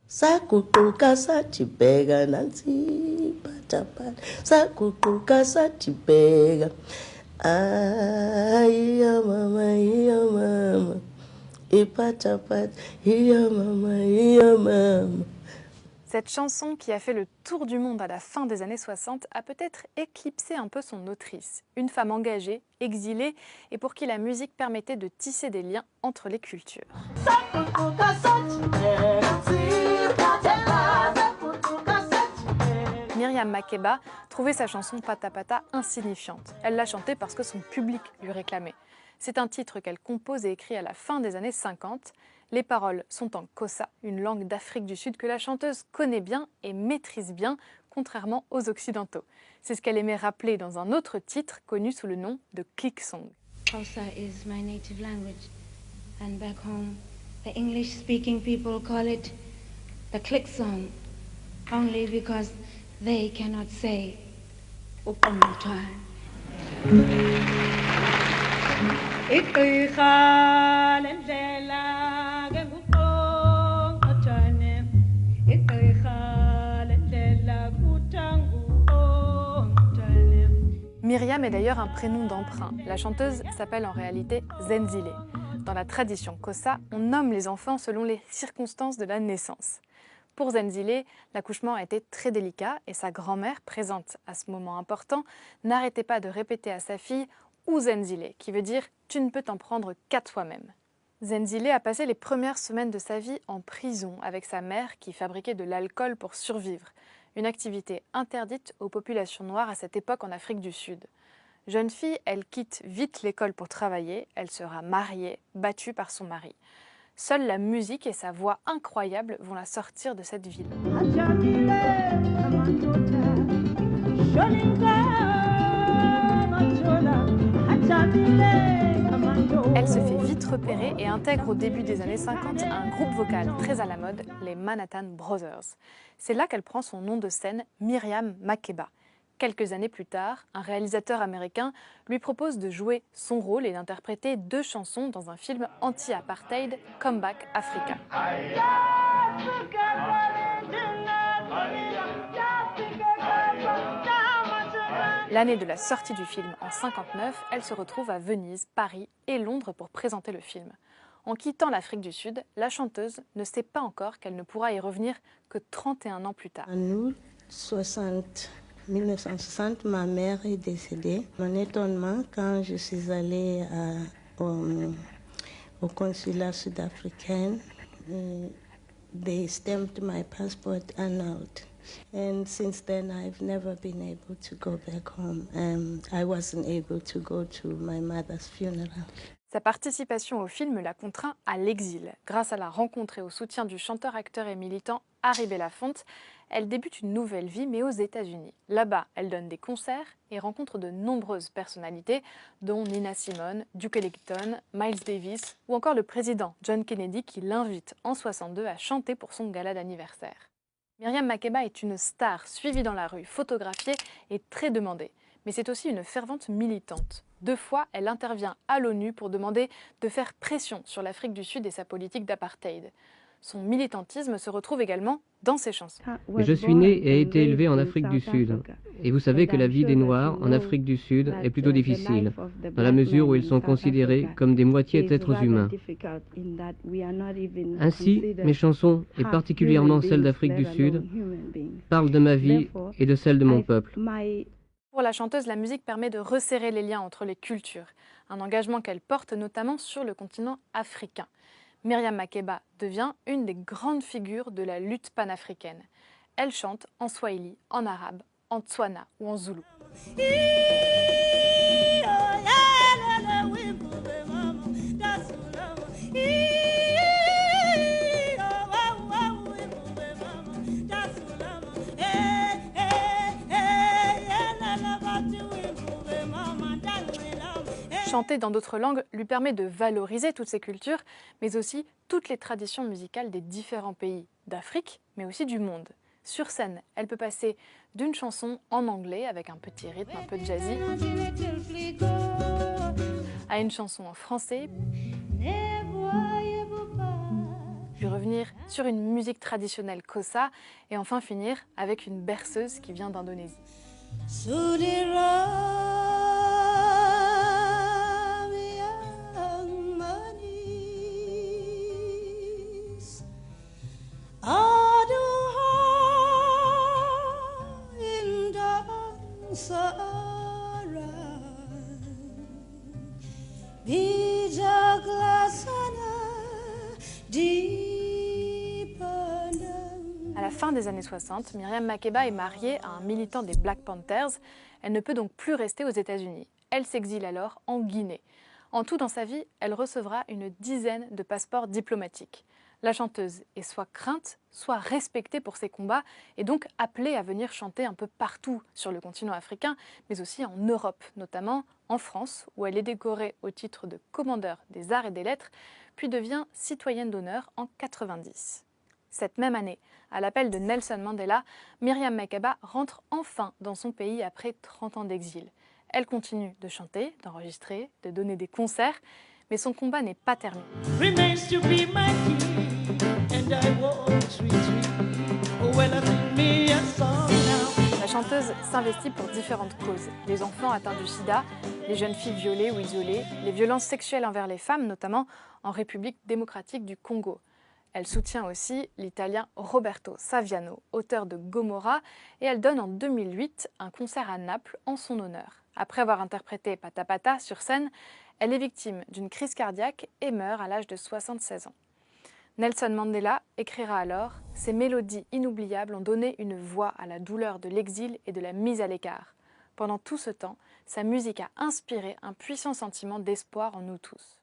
Sakutuka satibega nansi patapata. Sakutuka satibega. Iya mama, iya mama. Ipatapata, iya mama, iya mama. Cette chanson, qui a fait le tour du monde à la fin des années 60, a peut-être éclipsé un peu son autrice, une femme engagée, exilée, et pour qui la musique permettait de tisser des liens entre les cultures. Myriam Makeba trouvait sa chanson Pata Pata insignifiante. Elle l'a chantée parce que son public lui réclamait. C'est un titre qu'elle compose et écrit à la fin des années 50. Les paroles sont en Xhosa, une langue d'Afrique du Sud que la chanteuse connaît bien et maîtrise bien, contrairement aux Occidentaux. C'est ce qu'elle aimait rappeler dans un autre titre connu sous le nom de Click Song. Xhosa is my native language, and back home, the English-speaking people call it the click song, only because they cannot say Upamutwa. Myriam est d'ailleurs un prénom d'emprunt. La chanteuse s'appelle en réalité Zenzile. Dans la tradition Xhosa, on nomme les enfants selon les circonstances de la naissance. Pour Zenzile, l'accouchement a été très délicat et sa grand-mère, présente à ce moment important, n'arrêtait pas de répéter à sa fille « ou Zenzile », qui veut dire « tu ne peux t'en prendre qu'à toi-même ». Zenzile a passé les premières semaines de sa vie en prison avec sa mère qui fabriquait de l'alcool pour survivre, une activité interdite aux populations noires à cette époque en Afrique du Sud. Jeune fille, elle quitte vite l'école pour travailler, elle sera mariée, battue par son mari. Seule la musique et sa voix incroyable vont la sortir de cette ville. Elle se fait vite repérer et intègre au début des années 50 un groupe vocal très à la mode, les Manhattan Brothers. C'est là qu'elle prend son nom de scène, Myriam Makeba. Quelques années plus tard, un réalisateur américain lui propose de jouer son rôle et d'interpréter 2 chansons dans un film anti-apartheid, Come Back Africa. L'année de la sortie du film, en 1959, elle se retrouve à Venise, Paris et Londres pour présenter le film. En quittant l'Afrique du Sud, la chanteuse ne sait pas encore qu'elle ne pourra y revenir que 31 ans plus tard. En août 1960, ma mère est décédée. Mon étonnement, quand je suis allée au consulat sud-africain, they stamped my passport annulled. And since then, I've never been able to go back home. I wasn't able to go to my mother's funeral. Sa participation au film la contraint à l'exil. Grâce à la rencontre et au soutien du chanteur, acteur et militant Harry Belafonte, elle débute une nouvelle vie, mais aux États-Unis. Là-bas, elle donne des concerts et rencontre de nombreuses personnalités, dont Nina Simone, Duke Ellington, Miles Davis ou encore le président John Kennedy qui l'invite en 1962 à chanter pour son gala d'anniversaire. Myriam Makeba est une star suivie dans la rue, photographiée et très demandée. Mais c'est aussi une fervente militante. 2 fois, elle intervient à l'ONU pour demander de faire pression sur l'Afrique du Sud et sa politique d'apartheid. Son militantisme se retrouve également dans ses chansons. Je suis né et ai été élevé en Afrique du Sud. Et vous savez que la vie des Noirs en Afrique du Sud est plutôt difficile, dans la mesure où ils sont considérés comme des moitiés d'êtres humains. Ainsi, mes chansons, et particulièrement celles d'Afrique du Sud, parlent de ma vie et de celle de mon peuple. Pour la chanteuse, la musique permet de resserrer les liens entre les cultures, un engagement qu'elle porte notamment sur le continent africain. Myriam Makeba devient une des grandes figures de la lutte panafricaine. Elle chante en swahili, en arabe, en tswana ou en zoulou. Chanter dans d'autres langues lui permet de valoriser toutes ces cultures, mais aussi toutes les traditions musicales des différents pays d'Afrique, mais aussi du monde. Sur scène, elle peut passer d'une chanson en anglais avec un petit rythme un peu jazzy, à une chanson en français, puis revenir sur une musique traditionnelle Xhosa et enfin finir avec une berceuse qui vient d'Indonésie. À la fin des années 60, Miriam Makeba est mariée à un militant des Black Panthers. Elle ne peut donc plus rester aux États-Unis. Elle s'exile alors en Guinée. En tout dans sa vie, elle recevra une dizaine de passeports diplomatiques. La chanteuse est soit crainte, soit respectée pour ses combats et donc appelée à venir chanter un peu partout sur le continent africain, mais aussi en Europe, notamment en France, où elle est décorée au titre de commandeur des arts et des lettres, puis devient citoyenne d'honneur en 90. Cette même année, à l'appel de Nelson Mandela, Miriam Makeba rentre enfin dans son pays après 30 ans d'exil. Elle continue de chanter, d'enregistrer, de donner des concerts, mais son combat n'est pas terminé. La chanteuse s'investit pour différentes causes. Les enfants atteints du sida, les jeunes filles violées ou isolées, les violences sexuelles envers les femmes, notamment en République démocratique du Congo. Elle soutient aussi l'Italien Roberto Saviano, auteur de Gomorrah, et elle donne en 2008 un concert à Naples en son honneur. Après avoir interprété Pata Pata sur scène, elle est victime d'une crise cardiaque et meurt à l'âge de 76 ans. Nelson Mandela écrira alors « Ces mélodies inoubliables ont donné une voix à la douleur de l'exil et de la mise à l'écart. Pendant tout ce temps, sa musique a inspiré un puissant sentiment d'espoir en nous tous. »